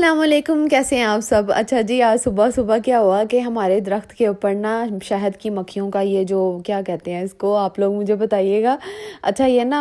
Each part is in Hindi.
अस्सलाम वालेकुम, कैसे हैं आप सब। अच्छा जी, आज सुबह सुबह क्या हुआ कि हमारे दरख्त के ऊपर ना शहद की मक्खियों का ये जो क्या कहते हैं इसको, आप लोग मुझे बताइएगा। अच्छा ये ना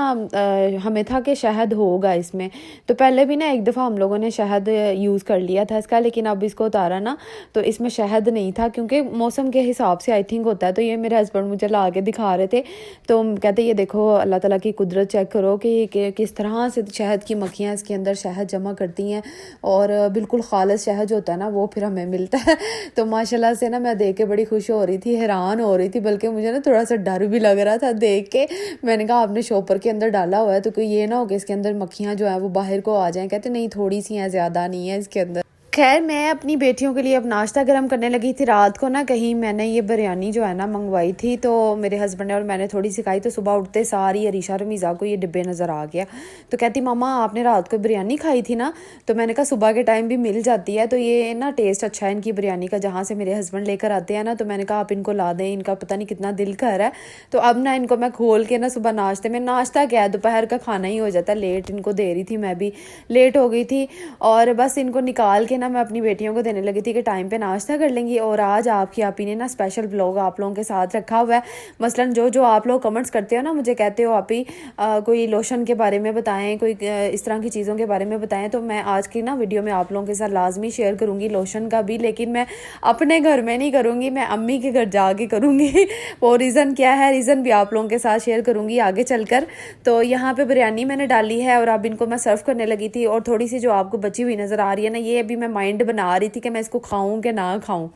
हमें था कि शहद होगा इसमें, तो पहले भी ना एक दफ़ा हम लोगों ने शहद यूज़ कर लिया था इसका, लेकिन अब इसको उतारा ना तो इसमें शहद नहीं था, क्योंकि मौसम के हिसाब से आई थिंक होता है। तो ये मेरे हस्बैंड मुझे ला के दिखा रहे थे, तो कहते ये देखो अल्लाह ताला की कुदरत चेक करो कि किस तरह से शहद की मक्खियाँ इसके अंदर शहद जमा करती हैं, और बिल्कुल ख़ालिस शहद जो होता है ना वो फिर हमें मिलता है। तो माशाल्लाह से ना मैं देख के बड़ी खुश हो रही थी, हैरान हो रही थी, बल्कि मुझे ना थोड़ा सा डर भी लग रहा था देख के। मैंने कहा आपने शॉपर के अंदर डाला हुआ है तो कोई ये ना हो कि इसके अंदर मक्खियाँ जो है वो बाहर को आ जाएं। कहते नहीं, थोड़ी सी हैं, ज़्यादा नहीं है इसके अंदर। खैर मैं अपनी बेटियों के लिए अब नाश्ता गर्म करने लगी थी। रात को ना कहीं मैंने ये बिरयानी जो है ना मंगवाई थी, तो मेरे हस्बैंड ने और मैंने थोड़ी सी खाई, तो सुबह उठते सारी अरीशा रमीज़ा को ये डिब्बे नज़र आ गया। तो कहती मामा आपने रात को बिरयानी खाई थी ना। तो मैंने कहा सुबह के टाइम भी मिल जाती है, तो ये ना टेस्ट अच्छा है इनकी बिरयानी का, जहाँ से मेरे हस्बैंड लेकर आते हैं ना। तो मैंने कहा आप इनको ला दें, इनका पता नहीं कितना दिल कर रहा है। तो अब ना इनको मैं खोल के ना सुबह नाश्ते में, नाश्ता क्या है दोपहर का खाना ही हो जाता है, लेट इनको दे रही थी, मैं भी लेट हो गई थी, और बस इनको निकाल के ना मैं अपनी बेटियों को देने लगी थी कि टाइम पे नाश्ता कर लेंगी। और आज आपकी आपी ने ना स्पेशल ब्लॉग आप लोगों के साथ रखा हुआ है। मसलन जो जो आप लोग कमेंट्स करते हो ना, मुझे कहते हो आपी कोई लोशन के बारे में बताएं, कोई इस तरह की चीज़ों के बारे में बताएं, तो मैं आज की ना वीडियो में आप लोगों के साथ लाजमी शेयर करूँगी लोशन का भी, लेकिन मैं अपने घर में नहीं करूँगी, मैं अम्मी के घर जाके करूँगी। वो रीज़न क्या है, रीज़न भी आप लोगों के साथ शेयर करूँगी आगे चलकर। तो यहाँ पे बिरयानी मैंने डाली है और अब इनको मैं सर्व करने लगी थी, और थोड़ी सी जो आपको बची हुई नज़र आ रही है ना, ये अभी मैं माइंड बना रही थी कि मैं इसको खाऊं कि ना खाऊं।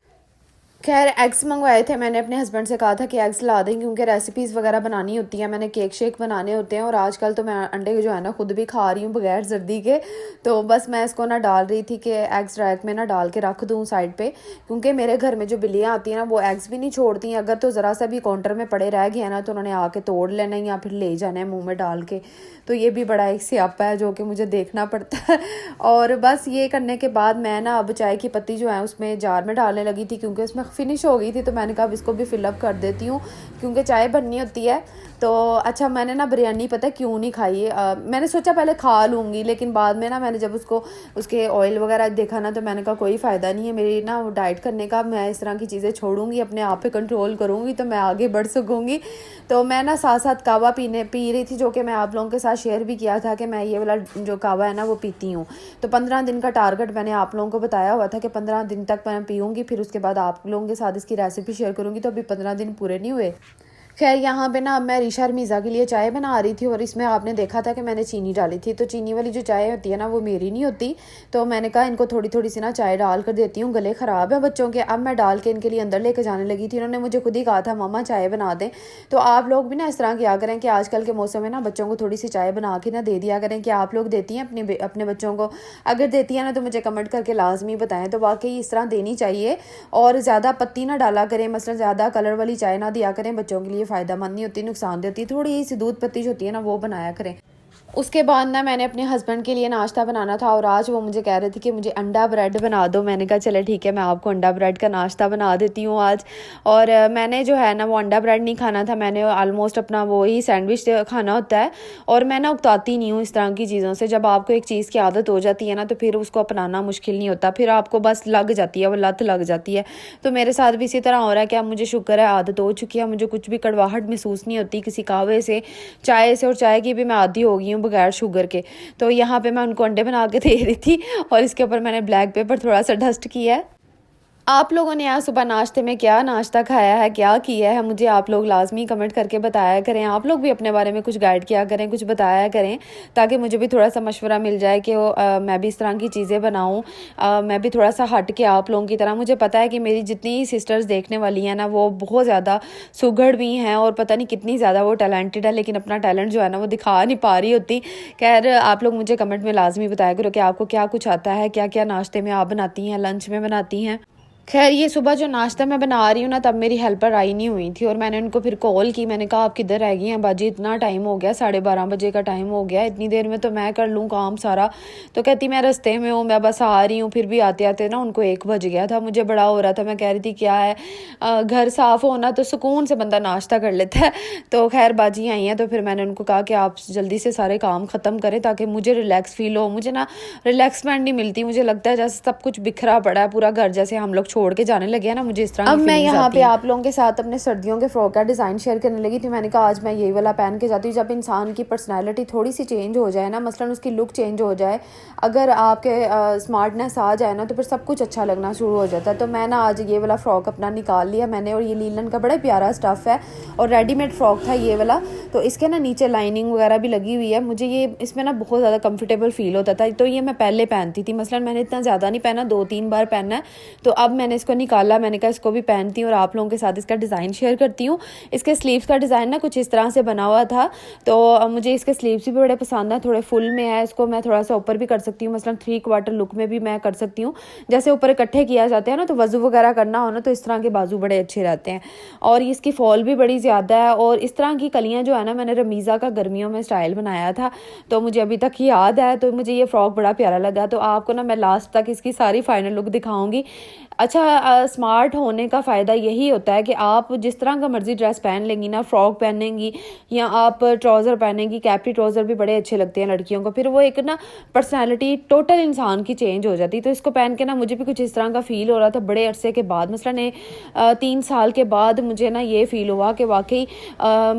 खैर एग्स मंगवाए थे मैंने, अपने हस्बैंड से कहा था कि एग्स ला दें, क्योंकि रेसिपीज़ वगैरह बनानी होती हैं, मैंने केक शेक बनाने होते हैं, और आजकल तो मैं अंडे जो है ना खुद भी खा रही हूँ बगैर जर्दी के। तो बस मैं इसको ना डाल रही थी कि एग्स रैक में ना डाल के रख दूँ साइड पे, क्योंकि मेरे घर में जो बिल्लियाँ आती हैं ना वो एग्स भी नहीं छोड़ती हैं। अगर तो ज़रा सा भी काउंटर में पड़े रह गए हैं ना तो उन्होंने आके तोड़ लेना या फिर ले जाना है मुँह में डाल के। तो ये भी बड़ा एक स्यापा है जो कि मुझे देखना पड़ता है। और बस ये करने के बाद मैं ना अब चाय की पत्ती जो है उसमें जार में डालने लगी थी, क्योंकि उसमें फिनिश हो गई थी। तो मैंने कहा अब इसको भी फिलअप कर देती हूँ, क्योंकि चाय बननी होती है। तो अच्छा मैंने ना बिरयानी पता है क्यों नहीं खाई, मैंने सोचा पहले खा लूँगी, लेकिन बाद में ना मैंने जब उसको उसके ऑयल वगैरह देखा ना, तो मैंने कहा कोई फ़ायदा नहीं है मेरी ना डाइट करने का, मैं इस तरह की चीज़ें छोड़ूंगी, अपने आप पे कंट्रोल करूँगी तो मैं आगे बढ़ सकूँगी। तो मैं ना साथ साथ कावा पी रही थी, जो कि मैं आप लोगों के साथ शेयर भी किया था कि मैं ये वाला जो कावा है ना वो पीती हूँ। तो 15 दिन का टारगेट मैंने आप लोगों को बताया हुआ था कि 15 दिन तक मैं पीऊँगी, फिर उसके बाद आप लोगों के साथ इसकी रेसिपी शेयर करूँगी। तो अभी 15 दिन पूरे नहीं हुए। खैर यहाँ पे ना अब मैं रीशा रमीज़ा के लिए चाय बना रही थी, और इसमें आपने देखा था कि मैंने चीनी डाली थी। तो चीनी वाली जो चाय होती है ना वो मेरी नहीं होती, तो मैंने कहा इनको थोड़ी थोड़ी सी ना चाय डाल कर देती हूँ, गले ख़राब है बच्चों के। अब मैं डाल के इनके लिए अंदर लेके जाने लगी थी, उन्होंने मुझे खुद ही कहा था मामा चाय बना दें। तो आप लोग भी ना इस तरह किया करें कि आजकल के मौसम में ना बच्चों को थोड़ी सी चाय बना के ना दे दिया करें। कि आप लोग देती हैं अपने बच्चों को? अगर देती हैं ना तो मुझे कमेंट करके लाजमी बताएं। तो वाकई इस तरह देनी चाहिए, और ज़्यादा पत्ती ना डाला करें, मसलन ज़्यादा कलर वाली चाय ना दिया करें, बच्चों के लिए फ़ायदा मंद नहीं होती, नुकसान देती है। थोड़ी सी दूध पत्ती जो होती है ना वो बनाया करें। उसके बाद ना मैंने अपने हस्बैंड के लिए नाश्ता बनाना था, और आज वो मुझे कह रहे थे कि मुझे अंडा ब्रेड बना दो। मैंने कहा चले ठीक है, मैं आपको अंडा ब्रेड का नाश्ता बना देती हूँ आज। और मैंने जो है ना वो अंडा ब्रेड नहीं खाना था, मैंने आलमोस्ट अपना वो ही सैंडविच खाना होता है। और मैं ना उकताती नहीं हूँ इस तरह की चीज़ों से। जब आपको एक चीज़ की आदत हो जाती है ना तो फिर उसको अपनाना मुश्किल नहीं होता, फिर आपको बस लग जाती है, वो लत लग जाती है। तो मेरे साथ भी इसी तरह हो रहा है कि अब मुझे शुक्र है आदत हो चुकी है, मुझे कुछ भी कड़वाहट महसूस नहीं होती किसी कावे से, चाय से, और चाय की भी मैं आदी हो गई हूँ बगैर शुगर के। तो यहाँ पे मैं उनको अंडे बना के दे रही थी, और इसके ऊपर मैंने ब्लैक पेपर थोड़ा सा डस्ट किया है। आप लोगों ने आज सुबह नाश्ते में क्या नाश्ता खाया है, क्या किया है, मुझे आप लोग लाजमी कमेंट करके बताया करें। आप लोग भी अपने बारे में कुछ गाइड किया करें, कुछ बताया करें, ताकि मुझे भी थोड़ा सा मशवरा मिल जाए कि मैं भी इस तरह की चीज़ें बनाऊँ। मैं भी थोड़ा सा हट के आप लोगों की तरह, मुझे पता है कि मेरी जितनी सिस्टर्स देखने वाली हैं ना वो बहुत ज़्यादा सुघड़ भी हैं, और पता नहीं कितनी ज़्यादा वो टैलेंटेड है, लेकिन अपना टैलेंट जो है ना वो दिखा नहीं पा रही होती। खैर आप लोग मुझे कमेंट में लाजमी बताया करो कि आपको क्या कुछ आता है, क्या क्या नाश्ते में आप बनाती हैं, लंच में बनाती हैं। खैर ये सुबह जो नाश्ता मैं बना रही हूँ ना, तब मेरी हेल्पर आई नहीं हुई थी और मैंने उनको फिर कॉल की। मैंने कहा आप किधर रह गई हैं बाजी, इतना टाइम हो गया, 12:30 बजे का टाइम हो गया, इतनी देर में तो मैं कर लूँ काम सारा। तो कहती मैं रास्ते में हूँ, मैं बस आ रही हूँ। फिर भी आते आते ना उनको 1 बज गया था। मुझे बड़ा हो रहा था, मैं कह रही थी क्या है, घर साफ़ होना तो सुकून से बंदा नाश्ता कर लेता है। तो खैर बाजी आई हैं, तो फिर मैंने उनको कहा कि आप जल्दी से सारे काम ख़त्म करें ताकि मुझे रिलैक्स फील हो। मुझे ना रिलैक्समेंट नहीं मिलती, मुझे लगता है जैसे सब कुछ बिखरा पड़ा है पूरा घर, जैसे हम लोग छोड़ के जाने लगे हैं ना, मुझे इस तरह अब की मैं फीलिंग्स यहाँ आती पे हैं। आप लोगों के साथ अपने सर्दियों के फ्रॉक का डिज़ाइन शेयर करने लगी थी। मैंने कहा आज मैं यही वाला पहन के जाती हूँ। जब इंसान की पर्सनैलिटी थोड़ी सी चेंज हो जाए ना, मसलन उसकी लुक चेंज हो जाए, अगर आपके स्मार्टनेस आ जाए ना, तो फिर सब कुछ अच्छा लगना शुरू हो जाता है। तो मैं ना आज ये वाला फ़्रॉक अपना निकाल लिया मैंने, और ये लीलन का बड़ा प्यारा स्टफ़ है और रेडीमेड फ़्रॉक था ये वाला। तो इसके ना नीचे लाइनिंग वगैरह भी लगी हुई है। मुझे ये इसमें ना बहुत ज़्यादा कंफर्टेबल फ़ील होता था। तो ये मैं पहले पहनती थी, मसलन मैंने इतना ज़्यादा नहीं पहना, 2-3 बार पहना है। तो अब मैंने इसको निकाला, मैंने कहा इसको भी पहनती हूँ और आप लोगों के साथ इसका डिज़ाइन शेयर करती हूँ। इसके स्लीव्स का डिज़ाइन ना कुछ इस तरह से बना हुआ था। तो मुझे इसके स्लीव्स भी बड़े पसंद है, थोड़े फुल में है। इसको मैं थोड़ा सा ऊपर भी कर सकती हूँ, मसलन 3/4 लुक में भी मैं कर सकती हूँ। जैसे ऊपर इकट्ठे किया जाते हैं ना, तो वज़ू वगैरह करना हो ना, तो इस तरह के बाजू बड़े अच्छे रहते हैं। और इसकी फॉल भी बड़ी ज़्यादा है। और इस तरह की कलियाँ जो है ना, मैंने रमीज़ा का गर्मियों में स्टाइल बनाया था, तो मुझे अभी तक याद है। तो मुझे ये फ़्रॉक बड़ा प्यारा लगा। तो आपको ना मैं लास्ट तक इसकी सारी फाइनल लुक दिखाऊंगी। अच्छा, स्मार्ट होने का फ़ायदा यही होता है कि आप जिस तरह का मर्ज़ी ड्रेस पहन लेंगी ना, फ्रॉक पहनेंगी या आप ट्राउज़र पहनेंगी, कैप्री ट्राउज़र भी बड़े अच्छे लगते हैं लड़कियों को, फिर वो एक ना पर्सनैलिटी टोटल इंसान की चेंज हो जाती है। तो इसको पहन के ना मुझे भी कुछ इस तरह का फ़ील हो रहा था बड़े अरसे के बाद, मसलन 3 साल के बाद मुझे ना ये फ़ील हुआ कि वाकई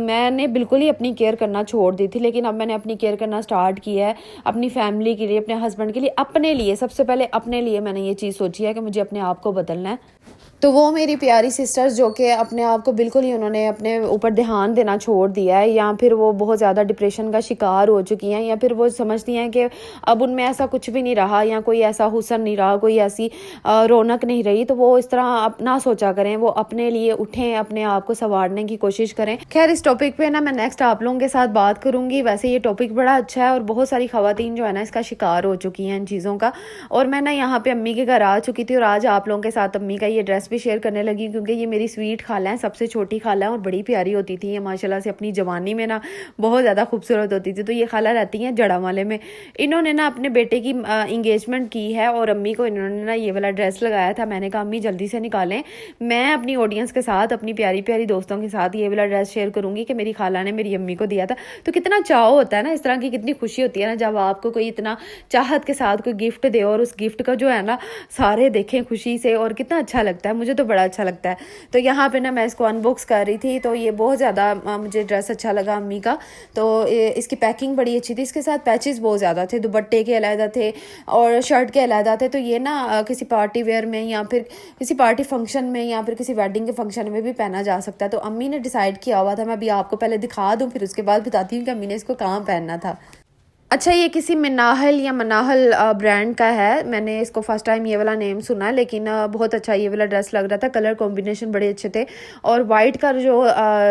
मैंने बिल्कुल ही अपनी केयर करना छोड़ दी थी, लेकिन अब मैंने अपनी केयर करना स्टार्ट किया है अपनी फैमिली के लिए, अपने हस्बैंड के लिए, अपने लिए। सबसे पहले अपने लिए मैंने ये चीज़ सोची है कि मुझे अपने आप को बदलना है। तो वो मेरी प्यारी सिस्टर्स जो कि अपने आप को बिल्कुल ही उन्होंने अपने ऊपर ध्यान देना छोड़ दिया है, या फिर वो बहुत ज़्यादा डिप्रेशन का शिकार हो चुकी हैं, या फिर वो समझती हैं कि अब उनमें ऐसा कुछ भी नहीं रहा, या कोई ऐसा हुस्न नहीं रहा, कोई ऐसी रौनक नहीं रही, तो वो इस तरह अपना सोचा करें, वो अपने लिए उठें, अपने आप को संवारने की कोशिश करें। खैर इस टॉपिक पे ना मैं नेक्स्ट आप लोगों के साथ बात करूँगी। वैसे ये टॉपिक बड़ा अच्छा है और बहुत सारी ख़वातीन जो है ना इसका शिकार हो चुकी हैं इन चीज़ों का। और मैं ना यहाँ पे अम्मी के घर आ चुकी थी और आज आप लोगों के साथ अम्मी का ये ड्रेस भी शेयर करने लगी, क्योंकि ये मेरी स्वीट खाला है, सबसे छोटी खाला है और बड़ी प्यारी होती थी ये माशाल्लाह से। अपनी जवानी में ना बहुत ज़्यादा खूबसूरत होती थी। तो ये खाला रहती हैं जड़ावाले में। इन्होंने ना अपने बेटे की इंगेजमेंट की है और अम्मी को इन्होंने ना ये वाला ड्रेस लगाया था। मैंने कहा अम्मी जल्दी से निकालें, मैं अपनी ऑडियंस के साथ, अपनी प्यारी प्यारी दोस्तों के साथ ये वाला ड्रेस शेयर करूँगी कि मेरी खाला ने मेरी अम्मी को दिया था। तो कितना चाव होता है ना इस तरह की, कितनी खुशी होती है ना जब आपको कोई इतना चाहत के साथ कोई गिफ्ट दे और उस गिफ्ट का जो है ना सारे देखें खुशी से, और कितना अच्छा लगता है। मुझे तो बड़ा अच्छा लगता है। तो यहाँ पे ना मैं इसको अनबॉक्स कर रही थी, तो ये बहुत ज़्यादा मुझे ड्रेस अच्छा लगा अम्मी का। तो इसकी पैकिंग बड़ी अच्छी थी। इसके साथ पैचेस बहुत ज़्यादा थे, दुपट्टे के अलहदा थे और शर्ट के अलहदा थे। तो ये ना किसी पार्टी वेयर में या फिर किसी पार्टी फंक्शन में या फिर किसी वेडिंग के फंक्शन में भी पहना जा सकता है। तो अम्मी ने डिसाइड किया हुआ था। मैं अभी आपको पहले दिखा दूँ, फिर उसके बाद बताती हूँ कि अम्मी ने इसको कहाँ पहनना था। अच्छा, ये किसी मिनाहल या मनाहल ब्रांड का है। मैंने इसको फर्स्ट टाइम ये वाला नेम सुना, लेकिन बहुत अच्छा ये वाला ड्रेस लग रहा था। कलर कॉम्बिनेशन बड़े अच्छे थे और वाइट का जो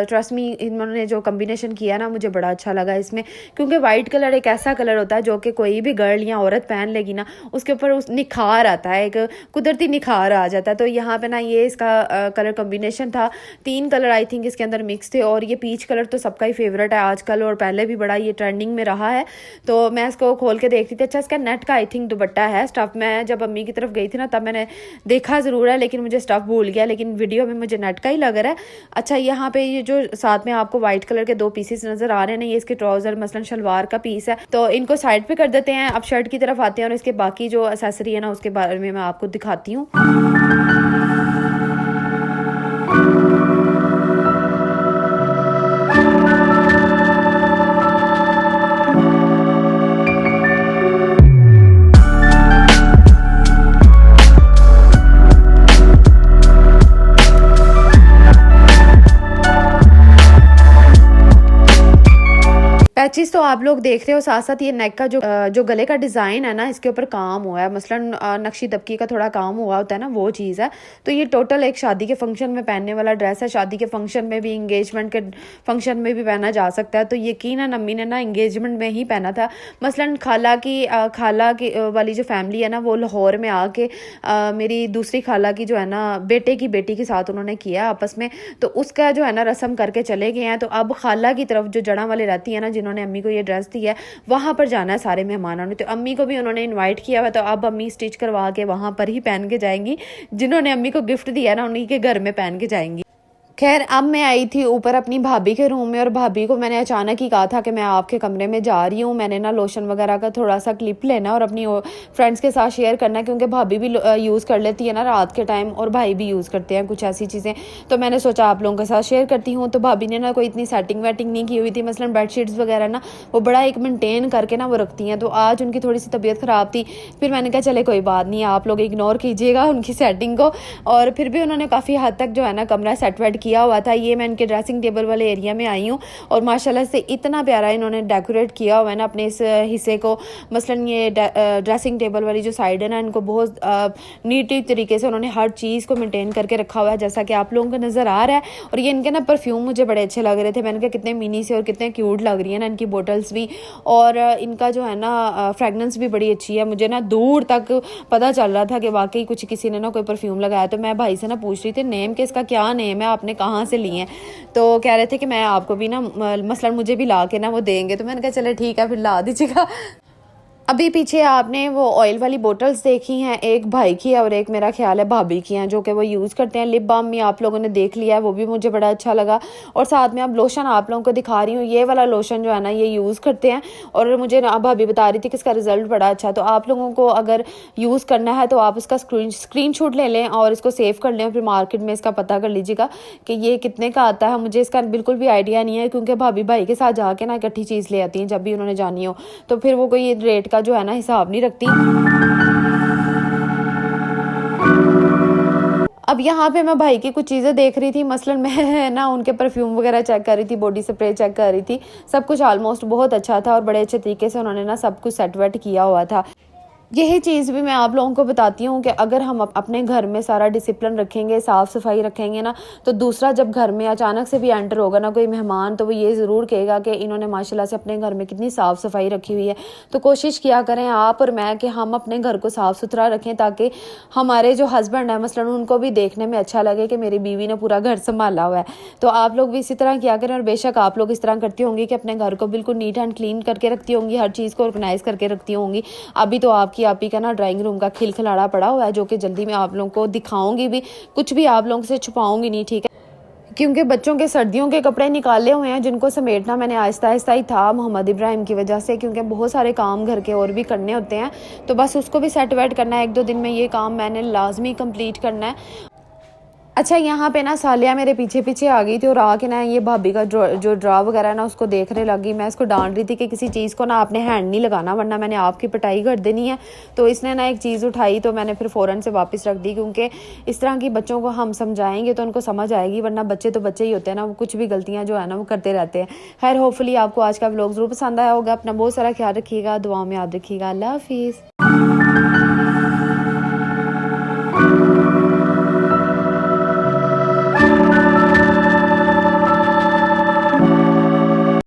ट्रस्ट मी इन्होंने जो कॉम्बिनेशन किया ना, मुझे बड़ा अच्छा लगा इसमें, क्योंकि वाइट कलर एक ऐसा कलर होता है जो कि कोई भी गर्ल या औरत पहन लेगी ना, उसके ऊपर उस निखार आता है, एक कुदरती निखार आ जाता है। तो यहाँ पे ना ये इसका कलर कॉम्बिनेशन था। 3 कलर आई थिंक इसके अंदर मिक्स थे, और ये पीच कलर तो सबका ही फेवरेट है आजकल और पहले भी बड़ा ये ट्रेंडिंग में रहा है। तो मैं इसको खोल के देखती थी। अच्छा, इसका नेट का आई थिंक दुपट्टा है। स्टफ़ मैं जब अम्मी की तरफ गई थी ना, तब मैंने देखा ज़रूर है, लेकिन मुझे स्टफ़ भूल गया, लेकिन वीडियो में मुझे नेट का ही लग रहा है। अच्छा, यहाँ पे ये जो साथ में आपको वाइट कलर के 2 पीसेस नज़र आ रहे हैं ना, ये इसके ट्राउज़र मसलन शलवार का पीस है। तो इनको साइड पे कर देते हैं। अब शर्ट की तरफ आते हैं और इसके बाकी जो एक्सेसरी है ना उसके बारे में मैं आपको दिखाती हूँ। पैचेस तो आप लोग देख रहे हो, साथ साथ ये नेक का जो गले का डिज़ाइन है ना, इसके ऊपर काम हुआ है, मसलन नक्शी दबकी का थोड़ा काम हुआ होता है ना, वो चीज़ है। तो ये टोटल एक शादी के फंक्शन में पहनने वाला ड्रेस है। शादी के फंक्शन में भी, इंगेजमेंट के फंक्शन में भी पहना जा सकता है। तो यकीनन अम्मी ने ना इंगेजमेंट में ही पहना था। मसलन खाला की वाली जो फैमिली है ना, वो लाहौर में आके मेरी दूसरी खाला की जो है ना बेटे की बेटी के साथ उन्होंने किया आपस में, तो उसका जो है ना रस्म करके चले गए हैं। तो अब खाला की तरफ जो जड़ा वाले रहती है ना, जिन्होंने अम्मी को ये ड्रेस दी है, वहाँ पर जाना है सारे मेहमानों ने। तो अम्मी को भी उन्होंने इनवाइट किया हुआ, तो अब अम्मी स्टिच करवा के वहाँ पर ही पहन के जाएंगी। जिन्होंने अम्मी को गिफ्ट दिया ना, उन्हीं के घर में पहन के जाएंगी। खैर, अब मैं आई थी ऊपर अपनी भाभी के रूम में, और भाभी को मैंने अचानक ही कहा था कि मैं आपके कमरे में जा रही हूँ, मैंने ना लोशन वगैरह का थोड़ा सा क्लिप लेना और अपनी फ्रेंड्स के साथ शेयर करना है, क्योंकि भाभी भी यूज़ कर लेती है ना रात के टाइम, और भाई भी यूज़ करते हैं कुछ ऐसी चीज़ें। तो मैंने सोचा आप लोगों के साथ शेयर करती हूँ। तो भाभी ने ना कोई इतनी सेटिंग वेटिंग नहीं की हुई थी, मसलन बेडशीट्स वगैरह ना वो बड़ा एक मेनटेन करके ना वो रखती हैं। तो आज उनकी थोड़ी सी तबीयत ख़राब थी, फिर मैंने कहा चले कोई बात नहीं, आप लोग इग्नोर कीजिएगा उनकी सेटिंग को। और फिर भी उन्होंने काफ़ी हद तक जो है ना कमरा सेट वेट किया हुआ था। ये मैं इनके ड्रेसिंग टेबल वाले एरिया में आई हूँ, और माशाल्लाह से इतना प्यारा इन्होंने डेकोरेट किया हुआ है ना अपने इस हिस्से को। मसलन ये ड्रेसिंग टेबल वाली जो साइड है ना, इनको बहुत नीट तरीके से उन्होंने हर चीज़ को मेंटेन करके रखा हुआ है, जैसा कि आप लोगों को नज़र आ रहा है। और ये इनके ना परफ्यूम मुझे बड़े अच्छे लग रहे थे। मैंने कहा कितने मिनी से और कितने क्यूट लग रही है ना इनकी बोटल्स भी, और इनका जो है ना फ्रेगनेंस भी बड़ी अच्छी है। मुझे ना दूर तक पता चल रहा था कि वाकई कुछ किसी ने ना कोई परफ्यूम लगाया। तो मैं भाई से ना पूछ रही थी नेम के, इसका क्या नेम है, आपने कहाँ से लिए हैं? तो कह रहे थे कि मैं आपको भी ना मसलन मुझे भी ला के ना वो देंगे। तो मैंने कहा चले ठीक है, फिर ला दीजिएगा। अभी पीछे आपने वो ऑयल वाली बोटल्स देखी हैं, एक भाई की है और एक मेरा ख्याल है भाभी की हैं, जो कि वो यूज़ करते हैं। लिप बाम भी आप लोगों ने देख लिया है, वो भी मुझे बड़ा अच्छा लगा। और साथ में अब लोशन आप लोगों को दिखा रही हूँ, ये वाला लोशन जो है ना ये यूज़ करते हैं, और मुझे ना भाभी बता रही थी कि इसका रिजल्ट बड़ा अच्छा। तो आप लोगों को अगर यूज़ करना है तो आप इसका स्क्रीनशॉट ले लें और इसको सेव कर लें, फिर मार्केट में इसका पता कर लीजिएगा कि ये कितने का आता है। मुझे इसका बिल्कुल भी आइडिया नहीं है, क्योंकि भाभी भाई के साथ जाके ना इकट्ठी चीज़ ले आती हैं जब भी उन्होंने जानी हो, तो फिर वो कोई रेट का जो है ना हिसाब नहीं रखती। अब यहाँ पे मैं भाई की कुछ चीज़ें देख रही थी, मसलन मैं ना उनके परफ्यूम वगैरह चेक कर रही थी, बॉडी स्प्रे चेक कर रही थी। सब कुछ ऑलमोस्ट बहुत अच्छा था और बड़े अच्छे तरीके से उन्होंने ना सब कुछ सेट वेट किया हुआ था। यही चीज़ भी मैं आप लोगों को बताती हूँ कि अगर हम अपने घर में सारा डिसिप्लिन रखेंगे, साफ़ सफाई रखेंगे ना, तो दूसरा जब घर में अचानक से भी एंटर होगा ना कोई मेहमान, तो वो ये ज़रूर कहेगा कि इन्होंने माशाल्लाह से अपने घर में कितनी साफ़ सफाई रखी हुई है। तो कोशिश किया करें आप और मैं कि हम अपने घर को साफ़ सुथरा रखें, ताकि हमारे जो हस्बैंड है मसलन उनको भी देखने में अच्छा लगे कि मेरी बीवी ने पूरा घर संभाला हुआ है। तो आप लोग भी इसी तरह किया करें, और बेशक आप लोग इस तरह करती होंगी कि अपने घर को बिल्कुल नीट एंड क्लीन करके रखती होंगी, हर चीज़ को ऑर्गेनाइज़ करके रखती होंगी। अभी तो आप ही का ना ड्राइंग रूम का खिलखिलाड़ा पड़ा हुआ है, जो कि जल्दी मैं आप लोगों को दिखाऊंगी भी, कुछ भी आप लोगों से छुपाऊंगी नहीं, ठीक है? क्योंकि बच्चों के सर्दियों के कपड़े निकाले हुए हैं, जिनको समेटना मैंने आहिस्ता आहिस्ता ही था मोहम्मद इब्राहिम की वजह से, क्योंकि बहुत सारे काम घर के और भी करने होते हैं। तो बस उसको भी सेट वेट करना है, 1-2 दिन में ये काम मैंने लाजमी कंप्लीट करना है। अच्छा, यहाँ पे ना सालिया मेरे पीछे पीछे आ गई थी, और आके ना ये भाभी का जो ड्रा वगैरह है ना उसको देखने लगी। मैं इसको डांट रही थी कि किसी चीज़ को ना आपने हैंड नहीं लगाना, वरना मैंने आपकी पिटाई कर देनी है। तो इसने ना एक चीज़ उठाई, तो मैंने फिर फ़ौरन से वापस रख दी, क्योंकि इस तरह की बच्चों को हम समझाएंगे तो उनको समझ आएगी, वरना बच्चे तो बच्चे ही होते हैं ना, वो कुछ भी गलतियाँ जो है ना वो करते रहते हैं। खैर, होपफुली आपको आज का व्लॉग ज़रूर पसंद आया होगा। अपना बहुत सारा ख्याल रखिएगा, दुआ में याद रखिएगा। अल्लाह हाफिज़।